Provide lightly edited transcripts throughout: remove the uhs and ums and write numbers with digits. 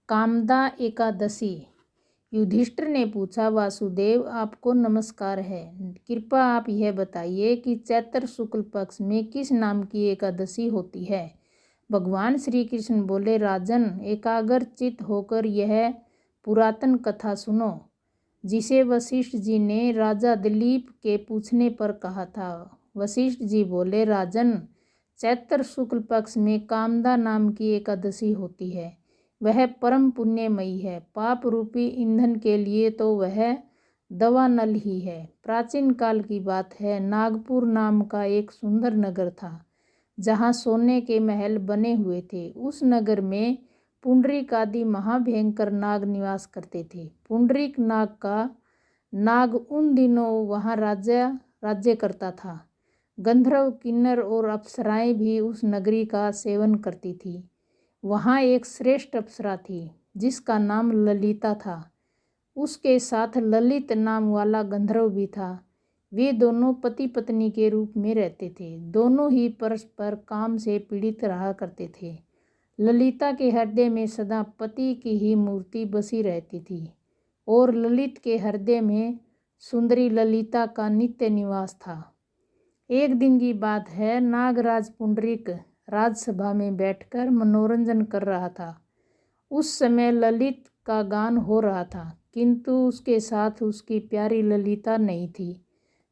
कामदा एकादशी। युधिष्ठिर ने पूछा, वासुदेव आपको नमस्कार है। कृपा आप यह बताइए कि चैत्र शुक्ल पक्ष में किस नाम की एकादशी होती है। भगवान श्री कृष्ण बोले, राजन, एकाग्र चित होकर यह पुरातन कथा सुनो, जिसे वशिष्ठ जी ने राजा दिलीप के पूछने पर कहा था। वशिष्ठ जी बोले, राजन, चैत्र शुक्ल पक्ष में कामदा नाम की एकादशी होती है। वह परम पुण्यमयी है। पाप रूपी ईंधन के लिए तो वह दवानल ही है। प्राचीन काल की बात है, नागपुर नाम का एक सुंदर नगर था, जहाँ सोने के महल बने हुए थे। उस नगर में पुंडरीक आदि महाभयंकर नाग निवास करते थे। पुंडरीक नाग उन दिनों वहाँ राज्य करता था। गंधर्व, किन्नर और अप्सराएं भी उस नगरी का सेवन करती थी। वहाँ एक श्रेष्ठ अप्सरा थी जिसका नाम ललिता था। उसके साथ ललित नाम वाला गंधर्व भी था। वे दोनों पति पत्नी के रूप में रहते थे। दोनों ही परस्पर काम से पीड़ित रहा करते थे। ललिता के हृदय में सदा पति की ही मूर्ति बसी रहती थी और ललित के हृदय में सुंदरी ललिता का नित्य निवास था। एक दिन की बात है, नागराज पुंडरीक राजसभा में बैठकर मनोरंजन कर रहा था। उस समय ललित का गान हो रहा था, किंतु उसके साथ उसकी प्यारी ललिता नहीं थी।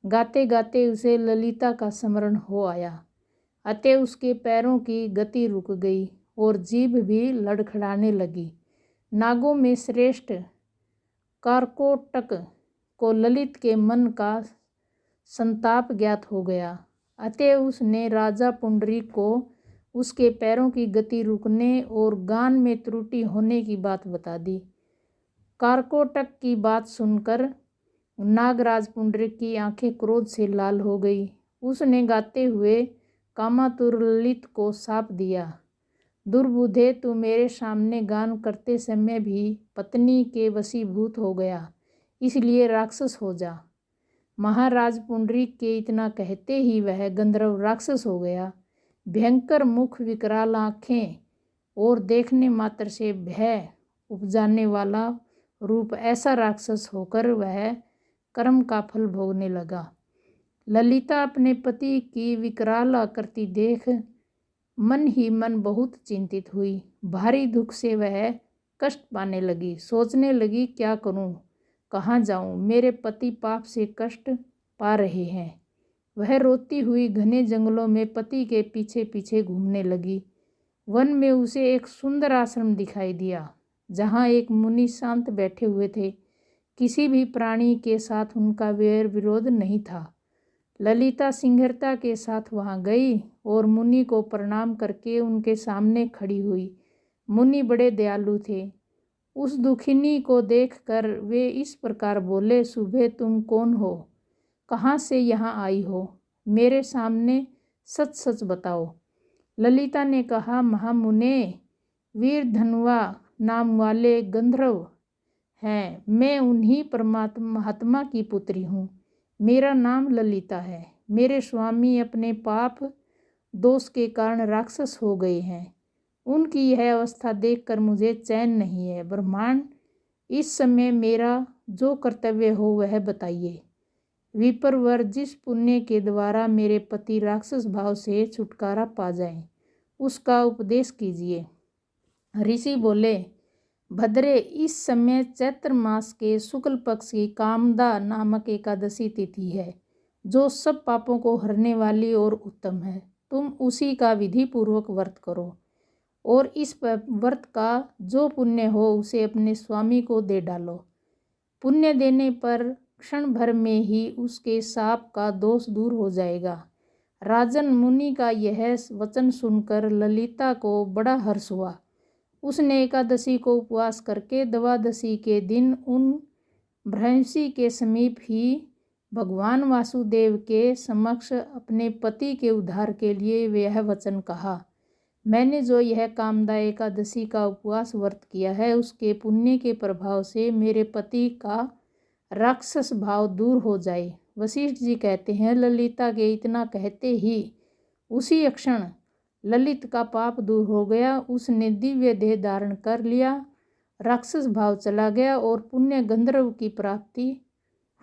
गाते गाते उसे ललिता का स्मरण हो आया। अतः उसके पैरों की गति रुक गई और जीभ भी लड़खड़ाने लगी। नागों में श्रेष्ठ कारकोटक को ललित के मन का संताप ज्ञात हो गया। अतः उसने राजा पुंडरीक को उसके पैरों की गति रुकने और गान में त्रुटि होने की बात बता दी। कारकोटक की बात सुनकर नागराज पुंडरीक की आंखें क्रोध से लाल हो गई। उसने गाते हुए कामातुर ललित को शाप दिया, दुर्बुद्धे, तू मेरे सामने गान करते समय भी पत्नी के वशीभूत हो गया, इसलिए राक्षस हो जा। महाराज पुंडरीक के इतना कहते ही वह गंधर्व राक्षस हो गया। भयंकर मुख, विकराल आँखें और देखने मात्र से भय उपजाने वाला रूप, ऐसा राक्षस होकर वह कर्म का फल भोगने लगा। ललिता अपने पति की विकराल आकृति देख मन ही मन बहुत चिंतित हुई। भारी दुख से वह कष्ट पाने लगी। सोचने लगी, क्या करूं, कहाँ जाऊं, मेरे पति पाप से कष्ट पा रहे हैं। वह रोती हुई घने जंगलों में पति के पीछे पीछे घूमने लगी। वन में उसे एक सुंदर आश्रम दिखाई दिया, जहाँ एक मुनि शांत बैठे हुए थे। किसी भी प्राणी के साथ उनका वैर विरोध नहीं था। ललिता शीघ्रता के साथ वहां गई और मुनि को प्रणाम करके उनके सामने खड़ी हुई। मुनि बड़े दयालु थे। उस दुखिनी को देखकर वे इस प्रकार बोले, सुबह, तुम कौन हो, कहाँ से यहाँ आई हो, मेरे सामने सच सच बताओ। ललिता ने कहा, महामुने, वीर धनुवा नाम वाले गंधर्व हैं। मैं उन्हीं परमात्मा महात्मा की पुत्री हूँ। मेरा नाम ललिता है। मेरे स्वामी अपने पाप दोष के कारण राक्षस हो गए हैं। उनकी यह अवस्था देखकर मुझे चैन नहीं है। ब्रह्मांड, इस समय मेरा जो कर्तव्य हो वह बताइए। विप्रवर, जिस पुण्य के द्वारा मेरे पति राक्षस भाव से छुटकारा पा जाए, उसका उपदेश कीजिए। ऋषि बोले, भद्रे, इस समय चैत्र मास के शुक्ल पक्ष की कामदा नामक एकादशी तिथि है, जो सब पापों को हरने वाली और उत्तम है। तुम उसी का विधि पूर्वक व्रत करो और इस व्रत का जो पुण्य हो उसे अपने स्वामी को दे डालो। पुण्य देने पर क्षण भर में ही उसके शाप का दोष दूर हो जाएगा। राजन, मुनि का यह वचन सुनकर ललिता को बड़ा हर्ष हुआ। उसने एकादशी को उपवास करके द्वादशी के दिन उन भ्रंशी के समीप ही भगवान वासुदेव के समक्ष अपने पति के उद्धार के लिए यह वचन कहा, मैंने जो यह कामदा एकादशी का उपवास व्रत किया है, उसके पुण्य के प्रभाव से मेरे पति का राक्षस भाव दूर हो जाए। वशिष्ठ जी कहते हैं, ललिता के इतना कहते ही उसी क्षण ललित का पाप दूर हो गया। उसने दिव्य देह धारण कर लिया राक्षस भाव चला गया और पुण्य गंधर्व की प्राप्ति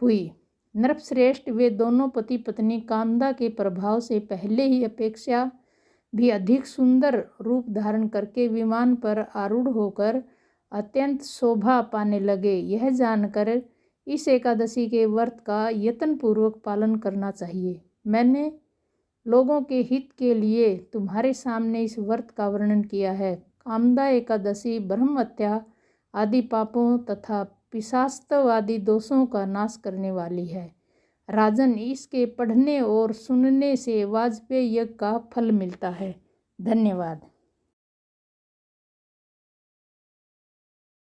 हुई। नृपश्रेष्ठ वे दोनों पति पत्नी कामदा के प्रभाव से पहले ही अपेक्षा भी अधिक सुंदर रूप धारण करके विमान पर आरूढ़ होकर अत्यंत शोभा पाने लगे। यह जानकर इस एकादशी के व्रत का यत्नपूर्वक पालन करना चाहिए। मैंने लोगों के हित के लिए तुम्हारे सामने इस व्रत का वर्णन किया है। कामदा एकादशी ब्रह्म हत्या आदि पापों तथा पिशाचत्वादि दोषों का नाश करने वाली है। राजन, इसके पढ़ने और सुनने से वाजपेयी यज्ञ का फल मिलता है। धन्यवाद।